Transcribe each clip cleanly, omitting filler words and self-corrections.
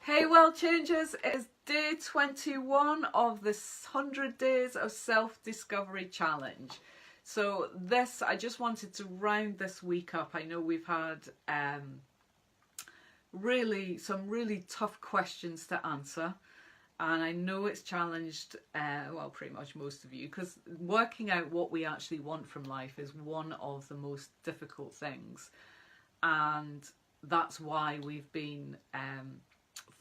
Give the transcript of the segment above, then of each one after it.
Hey World Changers, it is day 21 of this 100 Days of Self-Discovery Challenge. So I just wanted to round this week up. I know we've had some really tough questions to answer. And I know it's challenged, pretty much most of you, because working out what we actually want from life is one of the most difficult things. And that's why we've been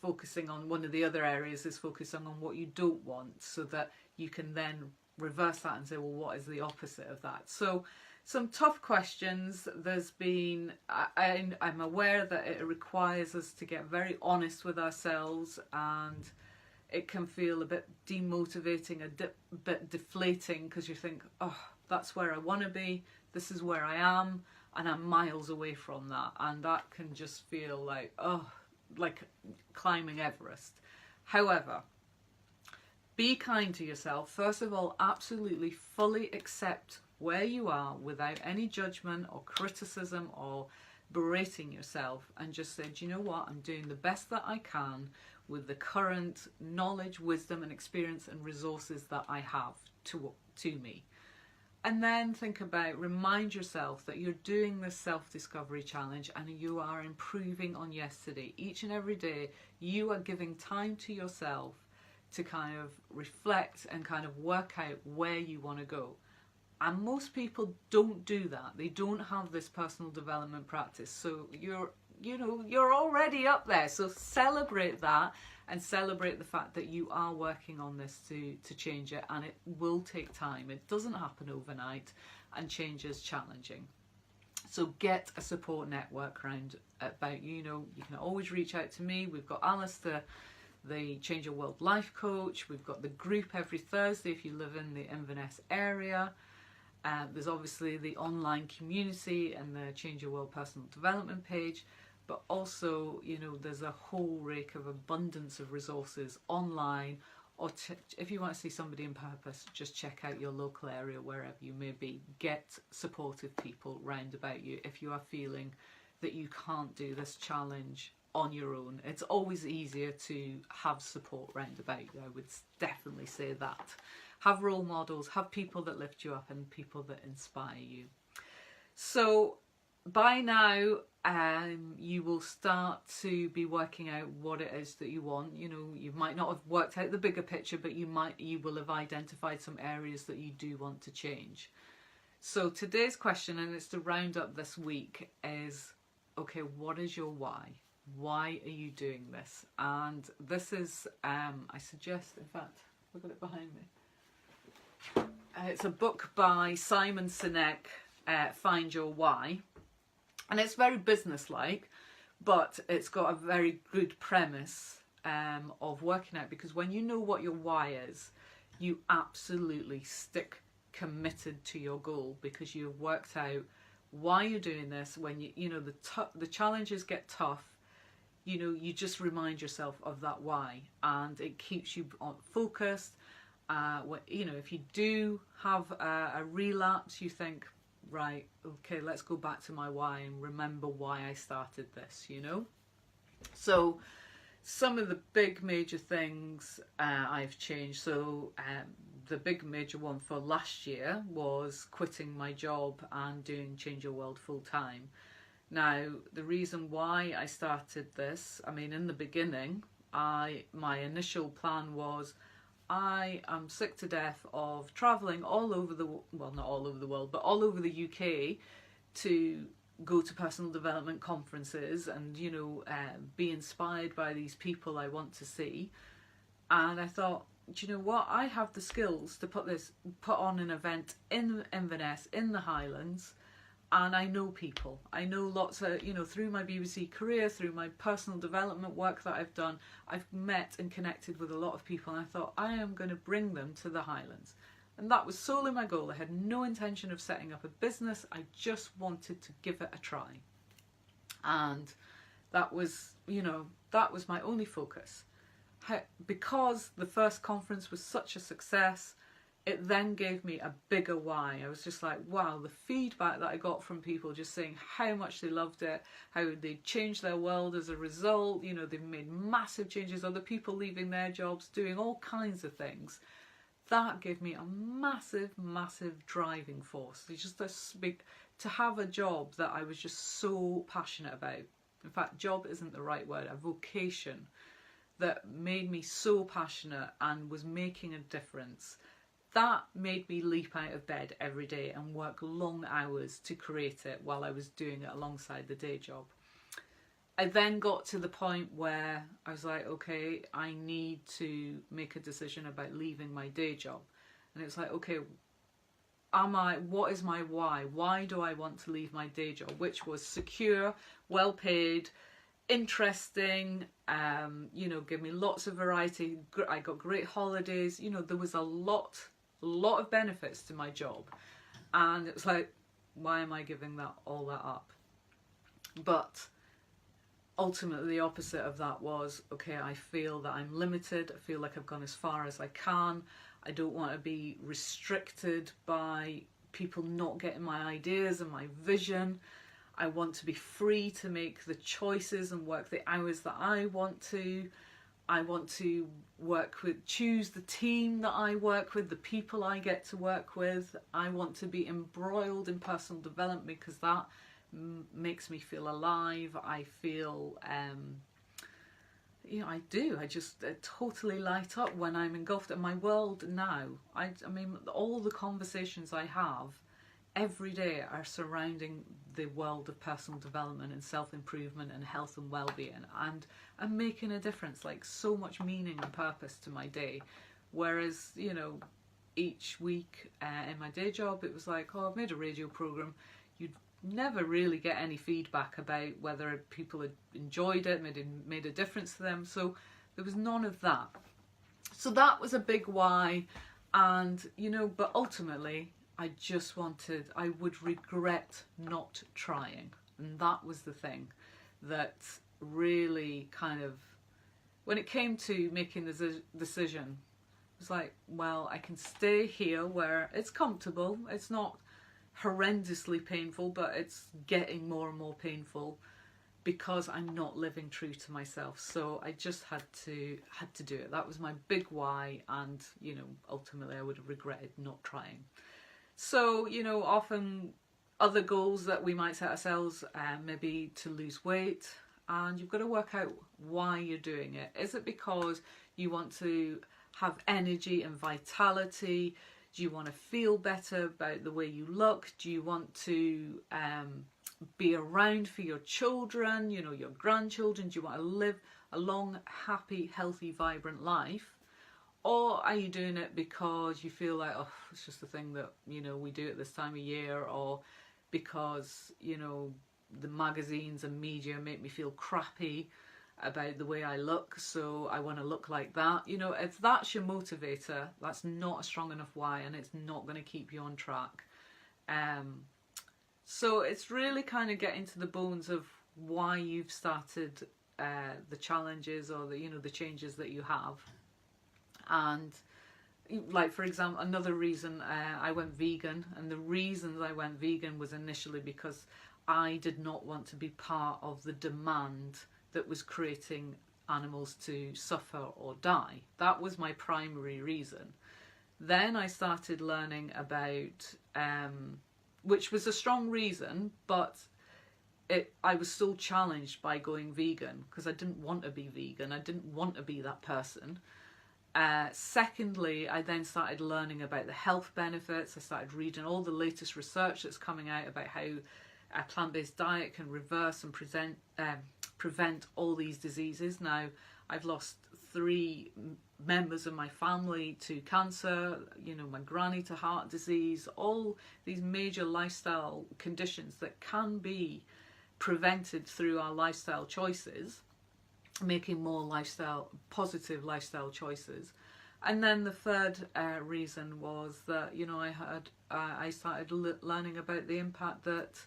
focusing on one of the other areas is focusing on what you don't want, so that you can then reverse that and say, well, what is the opposite of that? So some tough questions. There's been, I'm aware that it requires us to get very honest with ourselves, and it can feel a bit demotivating, a bit deflating, because you think, oh, that's where I want to be, this is where I am, and I'm miles away from that. And that can just feel like, oh, like climbing Everest. However, be kind to yourself. First of all, absolutely fully accept where you are without any judgment or criticism or berating yourself, and just say, do you know what, I'm doing the best that I can with the current knowledge, wisdom and experience and resources that I have to me. And then remind yourself that you're doing this self-discovery challenge and you are improving on yesterday. Each and every day you are giving time to yourself to kind of reflect and kind of work out where you want to go. And most people don't do that. They don't have this personal development practice. So you're already up there. So celebrate that, and celebrate the fact that you are working on this to change it, and it will take time. It doesn't happen overnight, and change is challenging. So get a support network around about you. You can always reach out to me. We've got Alistair, the Change Your World Life Coach. We've got the group every Thursday if you live in the Inverness area. There's obviously the online community and the Change Your World personal development page. But also, there's a whole rake of abundance of resources online, or if you want to see somebody in purpose, just check out your local area wherever you may be. Get supportive people round about you if you are feeling that you can't do this challenge on your own. It's always easier to have support round about you. I would definitely say that. Have role models, have people that lift you up and people that inspire you. So by now, you will start to be working out what it is that you want. You might not have worked out the bigger picture, but you will have identified some areas that you do want to change. So today's question, and it's to round up this week, is, okay, what is your why? Why are you doing this? And this is, I suggest, in fact, look at it behind me. It's a book by Simon Sinek, Find Your Why. And it's very businesslike, but it's got a very good premise of working out, because when you know what your why is, you absolutely stick committed to your goal, because you've worked out why you're doing this. When the challenges get tough, you just remind yourself of that why, and it keeps you focused. If you do have a relapse, you think, right, okay, let's go back to my why and remember why I started this, So some of the big major things I've changed. So the big major one for last year was quitting my job and doing Change Your World full time. Now, the reason why I started this, in the beginning, my initial plan was, I am sick to death of travelling all over not all over the world, but all over the UK to go to personal development conferences and, be inspired by these people I want to see. And I thought, do you know what? I have the skills to put on an event in Inverness, in the Highlands. And I know people. I know lots of, through my BBC career, through my personal development work that I've done, I've met and connected with a lot of people. And I thought, I am going to bring them to the Highlands. And that was solely my goal. I had no intention of setting up a business. I just wanted to give it a try. And that was my only focus. Because the first conference was such a success, it then gave me a bigger why. I was just like, wow, the feedback that I got from people just saying how much they loved it, how they changed their world as a result. You know, they've made massive changes, other people leaving their jobs, doing all kinds of things. That gave me a massive, massive driving force. It's just to have a job that I was just so passionate about. In fact, job isn't the right word, a vocation that made me so passionate and was making a difference. That made me leap out of bed every day and work long hours to create it while I was doing it alongside the day job. I then got to the point where I was like, okay, I need to make a decision about leaving my day job. And it was like, okay, what is my why? Why do I want to leave my day job? Which was secure, well paid, interesting, you know, give me lots of variety. I got great holidays. You know, there was a lot of benefits to my job. And it was like, why am I giving all that up? But ultimately the opposite of that was, okay, I feel that I'm limited. I feel like I've gone as far as I can. I don't want to be restricted by people not getting my ideas and my vision. I want to be free to make the choices and work the hours that I want to. I want to choose the team that I work with, the people I get to work with. I want to be embroiled in personal development because that makes me feel alive. I feel, you know, I just totally light up when I'm engulfed in my world now. I mean, all the conversations I have every day are surrounding the world of personal development and self-improvement and health and well-being, and I'm making a difference, like so much meaning and purpose to my day. Whereas, you know, each week in my day job, it was like, oh, I've made a radio program. You'd never really get any feedback about whether people had enjoyed it, made a difference to them. So there was none of that. So that was a big why. And, you know, but ultimately I would regret not trying. And that was the thing that really kind of, when it came to making the decision, it was like, well, I can stay here where it's comfortable. It's not horrendously painful, but it's getting more and more painful because I'm not living true to myself. So I just had to do it. That was my big why, and, you know, ultimately I would have regretted not trying. So, you know, often other goals that we might set ourselves, maybe to lose weight, and you've got to work out why you're doing it. Is it because you want to have energy and vitality? Do you want to feel better about the way you look? Do you want to be around for your children, you know, your grandchildren? Do you want to live a long, happy, healthy, vibrant life? Or are you doing it because you feel like, oh, it's just a thing that, you know, we do at this time of year, or because, you know, the magazines and media make me feel crappy about the way I look, so I want to look like that. You know, if that's your motivator, that's not a strong enough why, and it's not going to keep you on track. So it's really kind of getting to the bones of why you've started the challenges, or the, you know, the changes that you have. And like, for example, another reason I went vegan, and the reasons I went vegan was initially because I did not want to be part of the demand that was creating animals to suffer or die. That was my primary reason. Then I started learning about, which was a strong reason, but I was still challenged by going vegan because I didn't want to be vegan. I didn't want to be that person. Secondly, I then started learning about the health benefits. I started reading all the latest research that's coming out about how a plant-based diet can reverse and prevent all these diseases. Now, I've lost 3 members of my family to cancer, you know, my granny to heart disease, all these major lifestyle conditions that can be prevented through our lifestyle choices, making more positive lifestyle choices. And then the third reason was that, you know, I started learning about the impact that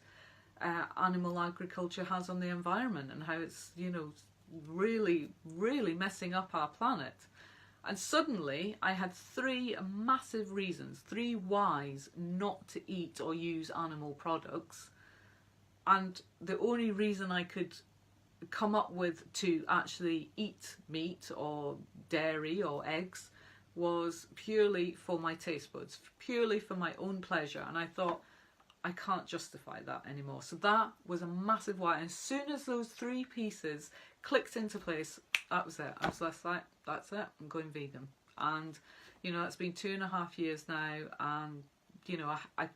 animal agriculture has on the environment, and how it's, you know, really, really messing up our planet. And suddenly I had three massive reasons, three whys not to eat or use animal products. And the only reason I could come up with to actually eat meat or dairy or eggs was purely for my taste buds, purely for my own pleasure. And I thought, I can't justify that anymore. So that was a massive why. And as soon as those three pieces clicked into place, that was it. I was just like, that's it, I'm going vegan. And, you know, that's been 2.5 years now. And, you know, I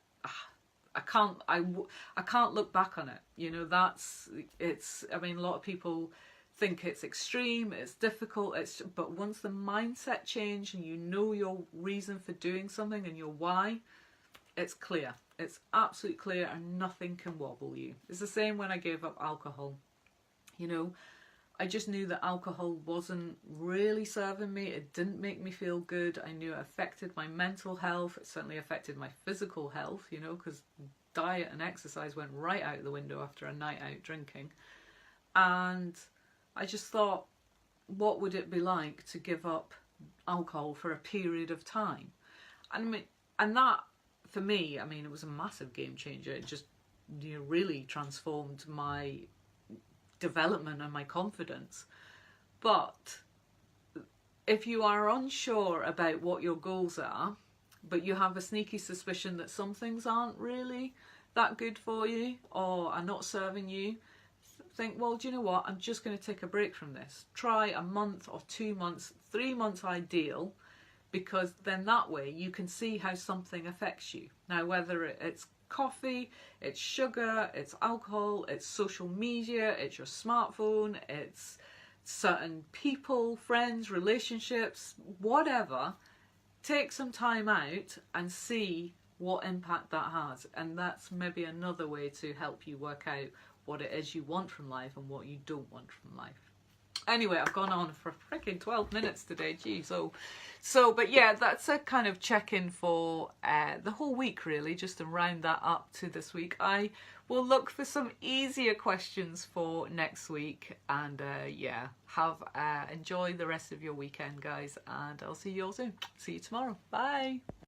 can't look back on it. You know, I mean, a lot of people think it's extreme, it's difficult, but once the mindset change and you know your reason for doing something and your why, it's clear. It's absolutely clear and nothing can wobble you. It's the same when I gave up alcohol. You know, I just knew that alcohol wasn't really serving me. It didn't make me feel good. I knew it affected my mental health. It certainly affected my physical health, you know, because diet and exercise went right out the window after a night out drinking. And I just thought, what would it be like to give up alcohol for a period of time? And I mean, and that, for me, I mean, it was a massive game changer. It just, you know, really transformed my development and my confidence. But if you are unsure about what your goals are, but you have a sneaky suspicion that some things aren't really that good for you or are not serving you, think, well, do you know what? I'm just going to take a break from this. Try a month or 2 months, 3 months ideal, because then that way you can see how something affects you. Now, whether it's coffee, it's sugar, it's alcohol, it's social media, it's your smartphone, it's certain people, friends, relationships, whatever, take some time out and see what impact that has. And that's maybe another way to help you work out what it is you want from life and what you don't want from life. Anyway, I've gone on for freaking 12 minutes today, gee. But yeah, that's a kind of check-in for the whole week, really, just to round that up to this week. I will look for some easier questions for next week, and yeah, enjoy the rest of your weekend, guys, and I'll see you all soon. See you tomorrow. Bye.